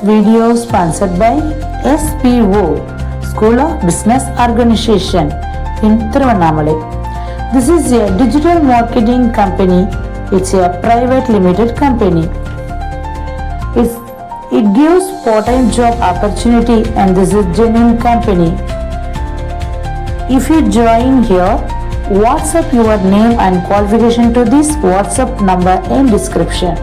video sponsored by SPO, School of Business Organization in Thiruvannamalai. This is a digital marketing company. It's a private limited company. It gives part-time job opportunity and this is genuine company. If you join here, WhatsApp your name and qualification to this WhatsApp number in description.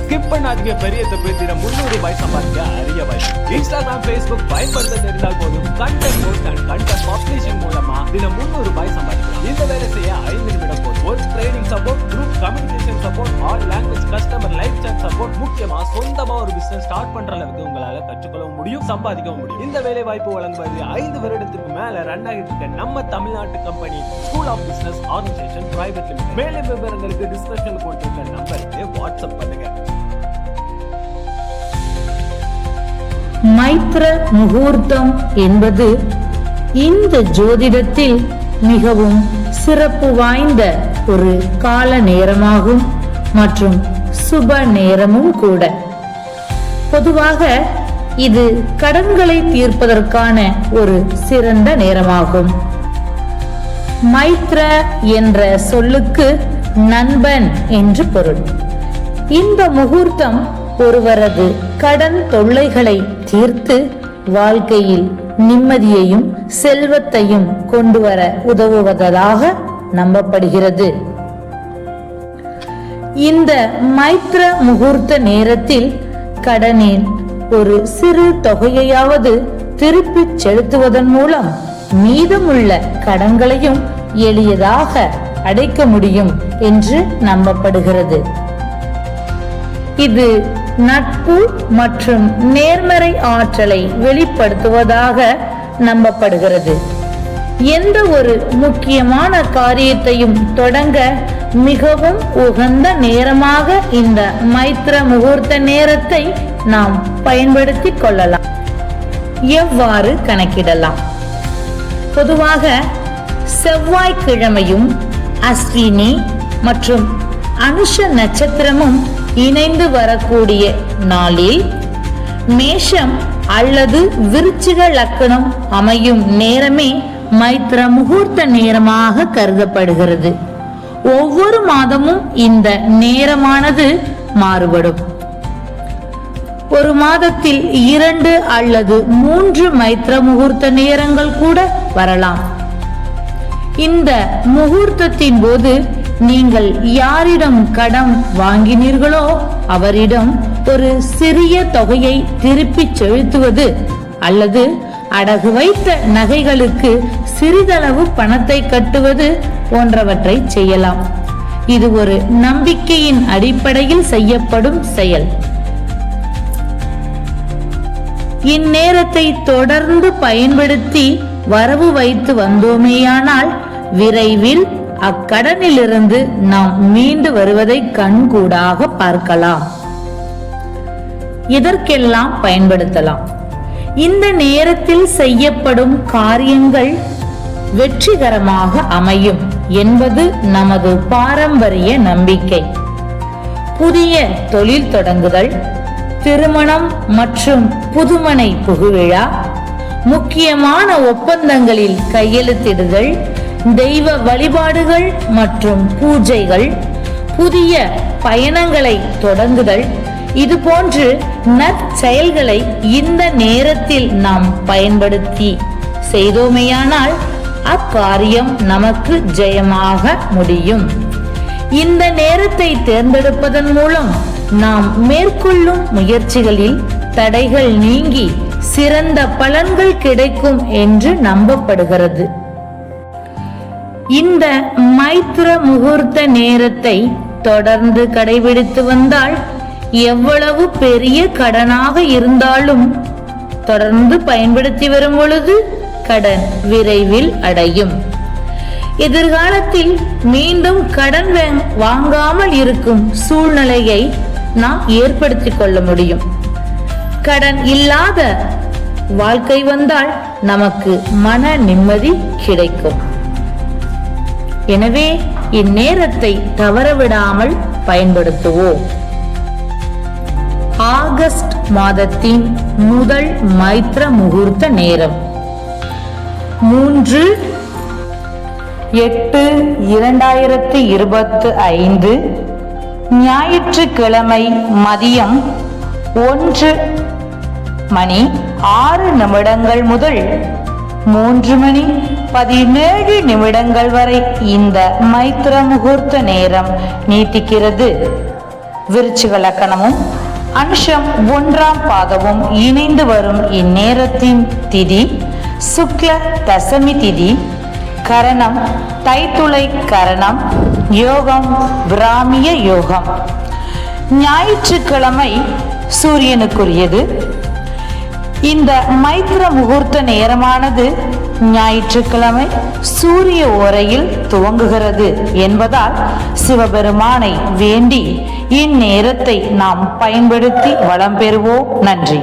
Skip பண்ணாதீங்க. பெரிய தப்பு. தினம் 300 ரூபாய் சம்பாதிக்க அரிய வாய்ப்பு. Instagram, Facebook பயன்படுத்த தெரிந்தால் போதும். Content post and content publishing மூலமா தினம் 300 ரூபாய் சம்பாதிக்கலாம். இந்த வேலை செய்ய 5 நிமிடம் போதும். ஒரு training support, group communication support, all language customer live chat support, முக்கியமா சொந்தமா ஒரு பிசினஸ் ஸ்டார்ட் பண்ற அளவுக்கு உங்களால கற்றுக்கொள்ளவும் முடியும், சம்பாதிக்கவும் முடியும். இந்த வேலை வாய்ப்பு வழங்குவது 5 வருடத்திற்கு மேல ரன் ஆகிட்டு இருக்க நம்ம தமிழ்நாட்டு company school of business organisation private limited. மேலும் விவரங்களுக்கு டிஸ்கிரிப்ஷன்ல கொடுத்திருக்க நம்பருக்கு வாட்ஸ்அப் பண்ணுங்க. மைத்ர முகூர்த்தம் என்பது இந்த ஜோதிடத்தில் மிகவும் சிறப்பு வாய்ந்த ஒரு கால நேரமாகும் மற்றும் சுப நேரமும் கூட. பொதுவாக இது கடன்களை தீர்ப்பதற்கான ஒரு சிறந்த நேரமாகும். மைத்ர என்ற சொல்லுக்கு நண்பன் என்று பொருள். இந்த முகூர்த்தம் ஒருவரது கடன் தொல்லைகளை தீர்த்து வாழ்க்கையில் நிம்மதியையும் செல்வத்தையும் கொண்டு வர உதவுவதாக நம்பப்படுகிறது. இந்த மைத்ர முகூர்த்த நேரத்தில் கடனில் ஒரு சிறு தொகையையாவது திருப்பி செலுத்துவதன் மூலம் மீதமுள்ள கடன்களையும் எளியதாக அடைக்க முடியும் என்று நம்பப்படுகிறது. இது நட்பு மற்றும் நேர்மறை ஆற்றலை வெளிப்படுத்துவதாக நம்பப்படுகிறது. எந்த ஒரு முக்கியமான காரியத்தையும் தொடங்க மிகவும் உகந்த நேரமாக இந்த மைத்ர முகூர்த்த நேரத்தை நாம் பயன்படுத்திக் கொள்ளலாம். எவ்வாறு கணக்கிடலாம்? பொதுவாக செவ்வாய்க்கிழமையும் அஸ்வினி மற்றும் அனுஷ நட்சத்திரமும் இணைந்து வரக்கூடிய நாளில் மேஷம் அல்லது விருச்சிக லக்னம் அமையும் நேரமே மைத்ர முகூர்த்த நேரமாக கருதப்படுகிறது. ஒவ்வொரு மாதமும் இந்த நேரமானது மாறுபடும். ஒரு மாதத்தில் 2 அல்லது 3 மைத்ர முகூர்த்த நேரங்கள் கூட வரலாம். இந்த முகூர்த்தத்தின் போது நீங்கள் யாரிடம் கடன் வாங்கினீர்களோ அவரிடம் ஒரு சிறிய தொகையை திருப்பி செலுத்துவது அல்லது அடகு வைத்த நகைகளுக்கு சிறிதளவு பணத்தை கட்டுவது போன்றவற்றை செய்யலாம். இது ஒரு நம்பிக்கையின் அடிப்படையில் செய்யப்படும் செயல். இந்நேரத்தை தொடர்ந்து பயன்படுத்தி வரவு வைத்து வந்தோமேயானால் விரைவில் அக்கடனிலிருந்து நாம் மீண்டு வருவதை கண்கூடாக பார்க்கலாம். இதற்கெல்லாம் பயன்படுத்தலாம். இந்த நேரத்தில் செய்யப்படும் காரியங்கள் வெற்றிகரமாக அமையும் என்பது நமது பாரம்பரிய நம்பிக்கை. புதிய தொழில் தொடங்குதல், திருமணம் மற்றும் புதுமனை புகுவிழா, முக்கியமான ஒப்பந்தங்களில் கையெழுத்திடுதல், தெய்வ வழிபாடுகள் மற்றும் பூஜைகள், புதிய பயணங்களை தொடங்குதல், இது போன்று நற்செயல்களை இந்த நேரத்தில் நாம் பயன்படுத்தி செய்தோமேயானால் அக்காரியம் நமக்கு ஜெயமாக முடியும். இந்த நேரத்தை தேர்ந்தெடுப்பதன் மூலம் நாம் மேற்கொள்ளும் முயற்சிகளில் தடைகள் நீங்கி சிறந்த பலன்கள் கிடைக்கும் என்று நம்பப்படுகிறது. இந்த மைத்ர முகூர்த்த நேரத்தை தொடர்ந்து கடைபிடித்து வந்தால் எவ்வளவு பெரிய கடனாக இருந்தாலும் தொடர்ந்து பயன்படுத்தி வரும் பொழுது கடன் விரைவில் அடையும். எதிர்காலத்தில் மீண்டும் கடன் வாங்காமல் இருக்கும் சூழ்நிலையை நாம் ஏற்படுத்திக் கொள்ள முடியும். கடன் இல்லாத வாழ்க்கை வந்தால் நமக்கு மன நிம்மதி கிடைக்கும். எனவே இந்நேரத்தை தவறவிடாமல் பயன்படுத்துவோம். ஆகஸ்ட் மாதத்தின் முதல் மைத்ர முகூர்த்த நேரம் 3/8/2025 ஞாயிற்றுக்கிழமை மதியம் 1:06 முதல் 3:17 வரை இந்த மைத்ர முகூர்த்த நேரம் நீட்டிக்கிறது. விருச்சிக லக்கணமும் அனுஷம் 1ஆம் பாதமும் இணைந்து வரும் இந்நேரத்தின் திதி சுக்ல தசமி திதி, கரணம் தைத்துளை கரணம், யோகம் பிராமிய யோகம். ஞாயிற்றுக்கிழமை சூரியனுக்குரியது. இந்த மைத்ர முகூர்த்த நேரமானது ஞாயிற்றுக்கிழமை சூரிய ஓரையில் துவங்குகிறது என்பதால் சிவபெருமானை வேண்டி இந்நேரத்தை நாம் பயன்படுத்தி வளம் பெறுவோம். நன்றி.